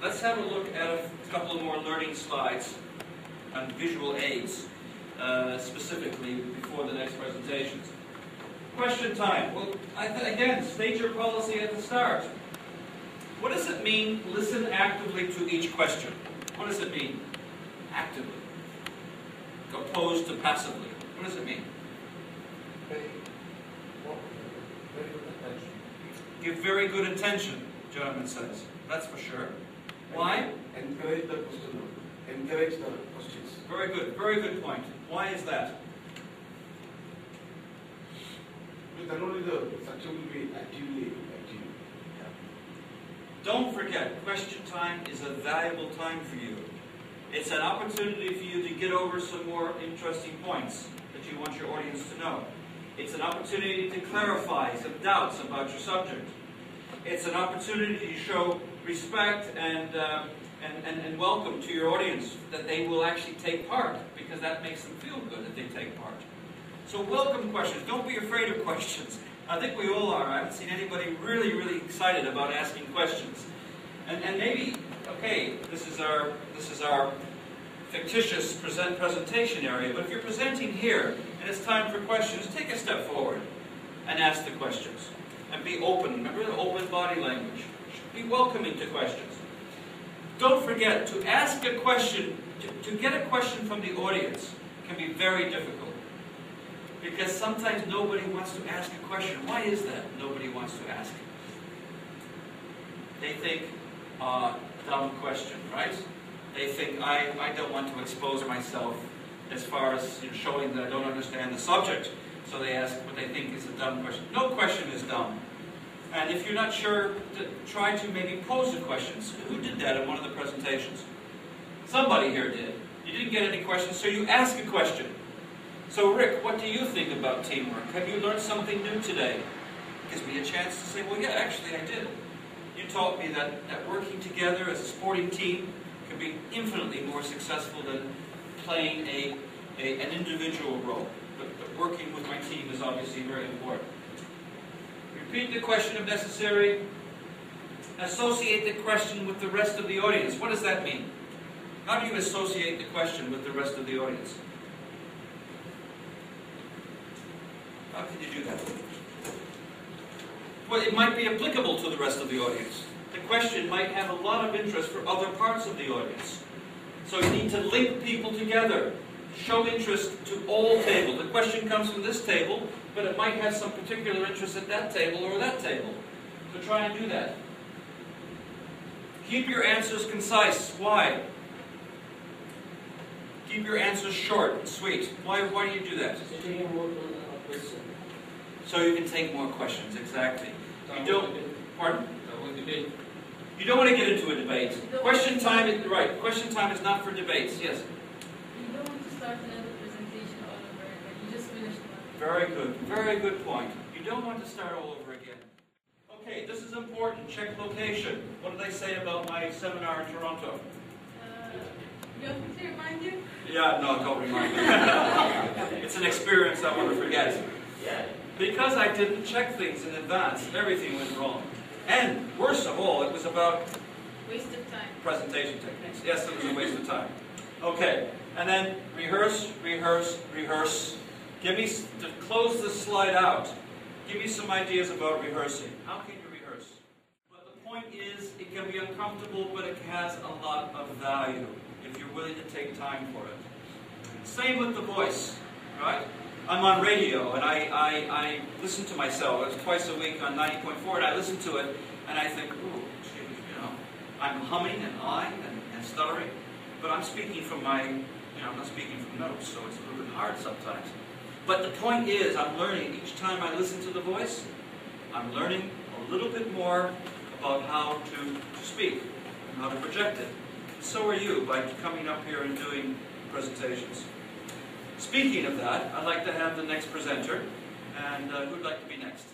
let's have a look at a couple of more learning slides and visual aids, specifically before the next presentations. Question time. Well, again, state your policy at the start. What does it mean, listen actively to each question? What does it mean? Actively. Opposed to passively. What does it mean? Very good attention. Give very good attention, gentleman says. That's for sure. Why? Encourage the question. Encourage the questions. Very good. Very good point. Why is that? Not only the structure will be active. Don't forget, question time is a valuable time for you. It's an opportunity for you to get over some more interesting points that you want your audience to know. It's an opportunity to clarify some doubts about your subject. It's an opportunity to show respect and welcome to your audience, that they will actually take part, because that makes them feel good that they take part. So welcome questions. Don't be afraid of questions. I think we all are. I haven't seen anybody really, really excited about asking questions. And maybe, okay, this is our fictitious presentation area, but if you're presenting here and it's time for questions, take a step forward and ask the questions. And be open. Remember the open body language. Be welcoming to questions. Don't forget, to ask a question, to get a question from the audience can be very difficult. Because sometimes nobody wants to ask a question. Why is that nobody wants to ask? They think, dumb question, right? They think, I don't want to expose myself as far as showing that I don't understand the subject. So they ask what they think is a dumb question. No question is dumb. And if you're not sure, try to maybe pose the questions. Who did that in one of the presentations? Somebody here did. You didn't get any questions, so you ask a question. So Rick, what do you think about teamwork? Have you learned something new today? It gives me a chance to say, well, yeah, actually I did. You taught me that working together as a sporting team can be infinitely more successful than playing an individual role. But working with my team is obviously very important. Repeat the question if necessary. Associate the question with the rest of the audience. What does that mean? How do you associate the question with the rest of the audience? How can you do that? Well, it might be applicable to the rest of the audience. The question might have a lot of interest for other parts of the audience. So you need to link people together. Show interest to all tables. The question comes from this table, but it might have some particular interest at that table or that table. So try and do that. Keep your answers concise. Why? Keep your answers short and sweet. Why do you do that? So you can take more questions, exactly. You don't, pardon? You don't want to get into a debate. Question time is, right, question time is not for debates, yes? You don't want to start another presentation all over again. You just finished one. Very good point. You don't want to start all over again. Okay, this is important. Check location. What did I say about my seminar in Toronto? You want me to remind you? Yeah, no, don't remind me. It's an experience I want to forget. Because I didn't check things in advance, everything went wrong. And worst of all, it was about waste of time. Presentation techniques. Yes, it was a waste of time. Okay, and then rehearse, rehearse, rehearse. Give me, to close this slide out, give me some ideas about rehearsing. How can you rehearse? But the point is, it can be uncomfortable, but it has a lot of value if you're willing to take time for it. Same with the voice, right? I'm on radio, and I listen to myself. It's twice a week on 90.4, and I listen to it, and I think, ooh, I'm humming and awing and stuttering, but I'm speaking from I'm not speaking from notes, so it's a little bit hard sometimes. But the point is, I'm learning. Each time I listen to the voice, I'm learning a little bit more about how to speak and how to project it. So are you, by coming up here and doing presentations. Speaking of that, I'd like to have the next presenter, and who'd like to be next?